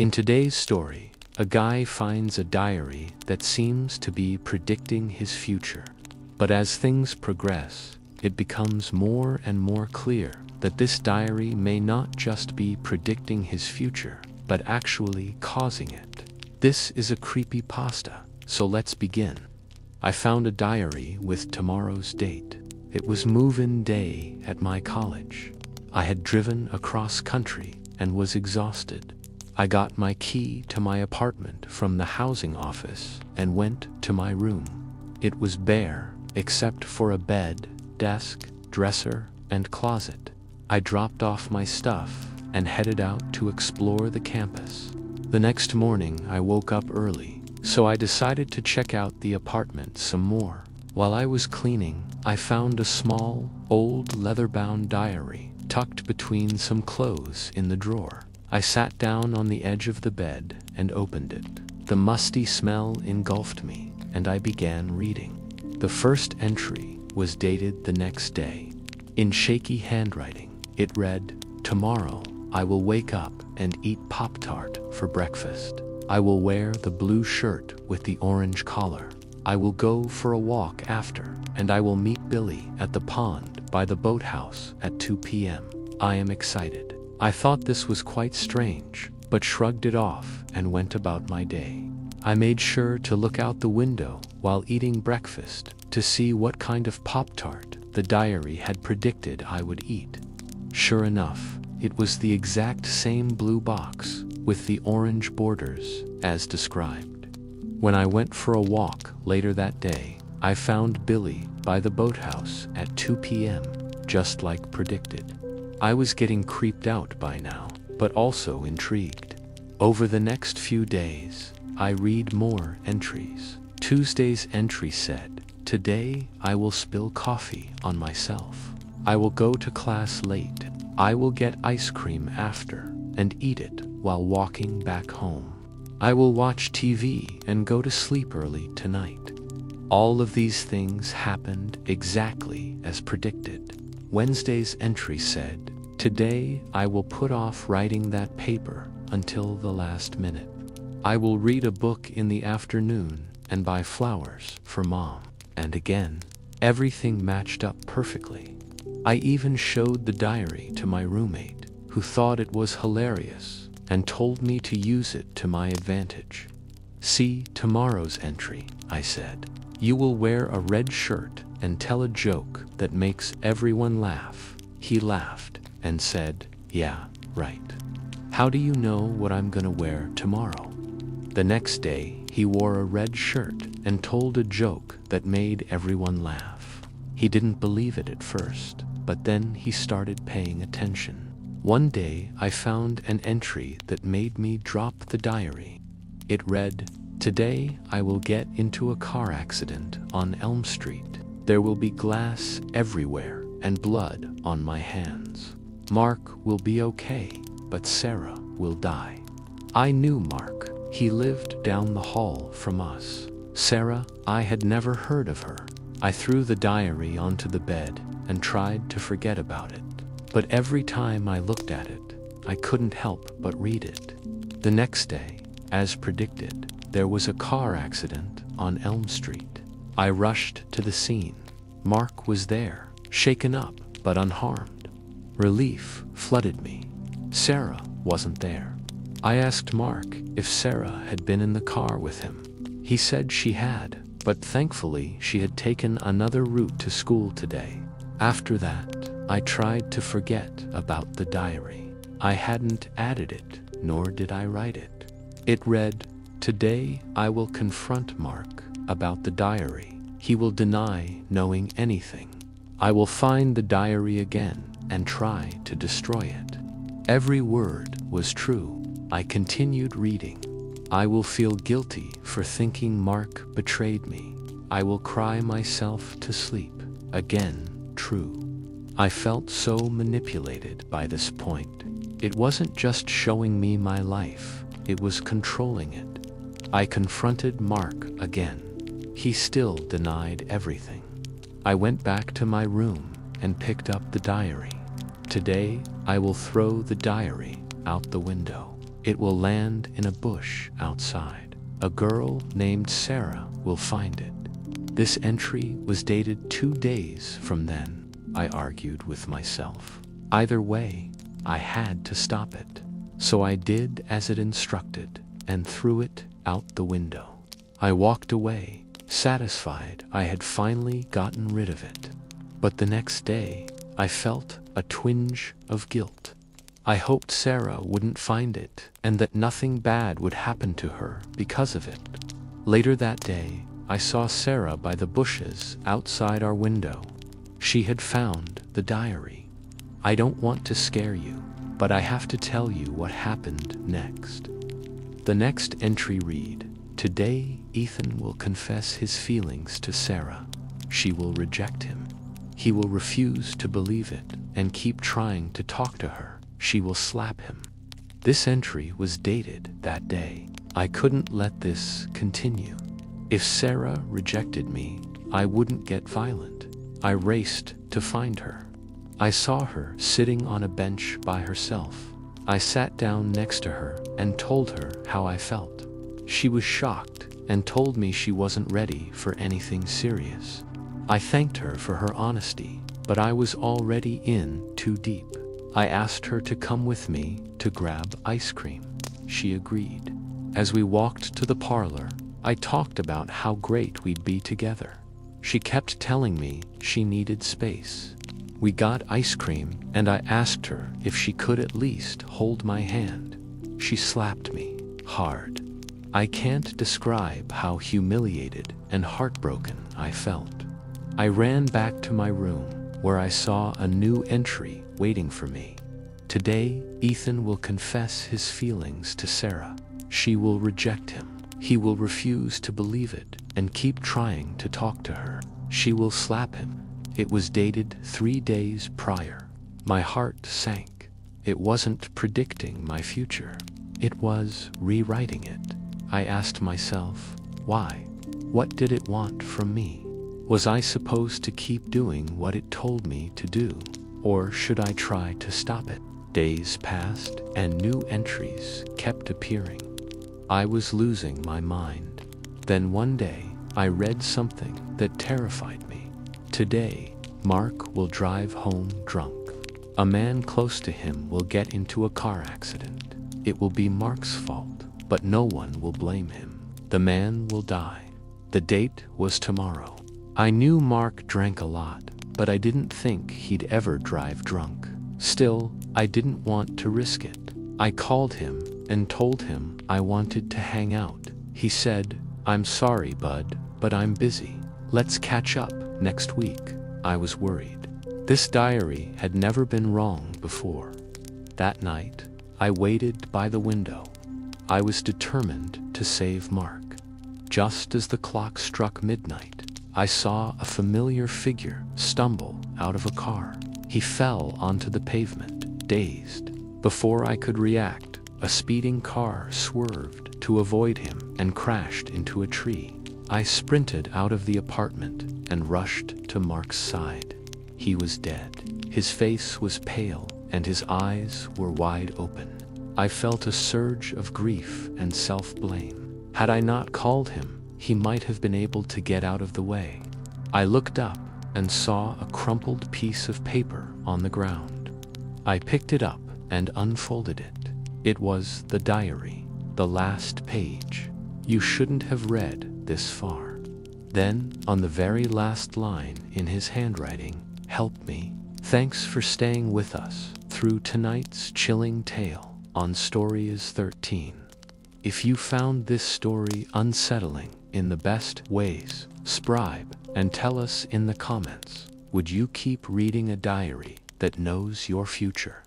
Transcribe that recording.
In today's story, a guy finds a diary that seems to be predicting his future. But as things progress, it becomes more and more clear that this diary may not just be predicting his future, but actually causing it. This is a creepypasta, so let's begin. I found a diary with tomorrow's date. It was move-in day at my college. I had driven across country and was exhausted. I got my key to my apartment from the housing office and went to my room. It was bare, except for a bed, desk, dresser, and closet. I dropped off my stuff and headed out to explore the campus. The next morning I woke up early, so I decided to check out the apartment some more. While I was cleaning, I found a small, old leather-bound diary tucked between some clothes in the drawer. I sat down on the edge of the bed and opened it. The musty smell engulfed me, and I began reading. The first entry was dated the next day. In shaky handwriting, it read, "Tomorrow, I will wake up and eat Pop-Tart for breakfast. I will wear the blue shirt with the orange collar. I will go for a walk after, and I will meet Billy at the pond by the boathouse at 2 p.m. I am excited." I thought this was quite strange, but shrugged it off and went about my day. I made sure to look out the window while eating breakfast to see what kind of Pop-Tart the diary had predicted I would eat. Sure enough, it was the exact same blue box with the orange borders as described. When I went for a walk later that day, I found Billy by the boathouse at 2 p.m., just like predicted. I was getting creeped out by now, but also intrigued. Over the next few days, I read more entries. Tuesday's entry said, "Today I will spill coffee on myself. I will go to class late. I will get ice cream after and eat it while walking back home. I will watch TV and go to sleep early tonight." All of these things happened exactly as predicted. Wednesday's entry said, "Today I will put off writing that paper until the last minute. I will read a book in the afternoon and buy flowers for Mom." And again, everything matched up perfectly. I even showed the diary to my roommate, who thought it was hilarious and told me to use it to my advantage. "See tomorrow's entry," I said. "You will wear a red shirt and tell a joke that makes everyone laugh." He laughed and said, "Yeah, right. How do you know what I'm gonna wear tomorrow?" The next day, he wore a red shirt and told a joke that made everyone laugh. He didn't believe it at first, but then he started paying attention. One day, I found an entry that made me drop the diary. It read, "Today I will get into a car accident on Elm Street. There will be glass everywhere and blood on my hands. Mark will be okay, but Sarah will die." I knew Mark. He lived down the hall from us. Sarah, I had never heard of her. I threw the diary onto the bed and tried to forget about it. But every time I looked at it, I couldn't help but read it. The next day, as predicted, there was a car accident on Elm Street. I rushed to the scene. Mark was there, shaken up but unharmed. Relief flooded me. Sarah wasn't there. I asked Mark if Sarah had been in the car with him. He said she had, but thankfully she had taken another route to school today. After that, I tried to forget about the diary. I hadn't added it, nor did I write it. It read, "Today I will confront Mark about the diary. He will deny knowing anything. I will find the diary again and try to destroy it." Every word was true. I continued reading. "I will feel guilty for thinking Mark betrayed me. I will cry myself to sleep." Again, true. I felt so manipulated by this point. It wasn't just showing me my life, it was controlling it. I confronted Mark again. He still denied everything. I went back to my room and picked up the diary. Today, I will throw the diary out the window. It will land in a bush outside. A girl named Sarah will find it. This entry was dated 2 days from then, I argued with myself. Either way, I had to stop it. So I did as it instructed and threw it out the window. I walked away, satisfied I had finally gotten rid of it. But the next day, I felt a twinge of guilt. I hoped Sarah wouldn't find it and that nothing bad would happen to her because of it. Later that day, I saw Sarah by the bushes outside our window. She had found the diary. I don't want to scare you, but I have to tell you what happened next. The next entry read, "Today, Ethan will confess his feelings to Sarah. She will reject him. He will refuse to believe it and keep trying to talk to her. She will slap him." This entry was dated that day. I couldn't let this continue. If Sarah rejected me, I wouldn't get violent. I raced to find her. I saw her sitting on a bench by herself. I sat down next to her and told her how I felt. She was shocked and told me she wasn't ready for anything serious. I thanked her for her honesty, but I was already in too deep. I asked her to come with me to grab ice cream. She agreed. As we walked to the parlor, I talked about how great we'd be together. She kept telling me she needed space. We got ice cream, and I asked her if she could at least hold my hand. She slapped me hard. I can't describe how humiliated and heartbroken I felt. I ran back to my room, where I saw a new entry waiting for me. "Today, Ethan will confess his feelings to Sarah. She will reject him. He will refuse to believe it and keep trying to talk to her. She will slap him." It was dated 3 days prior. My heart sank. It wasn't predicting my future. It was rewriting it. I asked myself, why? What did it want from me? Was I supposed to keep doing what it told me to do? Or should I try to stop it? Days passed, and new entries kept appearing. I was losing my mind. Then one day, I read something that terrified me. "Today, Mark will drive home drunk. A man close to him will get into a car accident. It will be Mark's fault, but no one will blame him. The man will die." The date was tomorrow. I knew Mark drank a lot, but I didn't think he'd ever drive drunk. Still, I didn't want to risk it. I called him and told him I wanted to hang out. He said, "I'm sorry, bud, but I'm busy. Let's catch up next week." I was worried. This diary had never been wrong before. That night, I waited by the window. I was determined to save Mark. Just as the clock struck midnight, I saw a familiar figure stumble out of a car. He fell onto the pavement, dazed. Before I could react, a speeding car swerved to avoid him and crashed into a tree. I sprinted out of the apartment and rushed to Mark's side. He was dead. His face was pale and his eyes were wide open. I felt a surge of grief and self-blame. Had I not called him, he might have been able to get out of the way. I looked up and saw a crumpled piece of paper on the ground. I picked it up and unfolded it. It was the diary, the last page. "You shouldn't have read this far." Then, on the very last line in his handwriting, "Help me. Thanks for staying with us through tonight's chilling tale on Story is 13. If you found this story unsettling in the best ways, subscribe and tell us in the comments. Would you keep reading a diary that knows your future?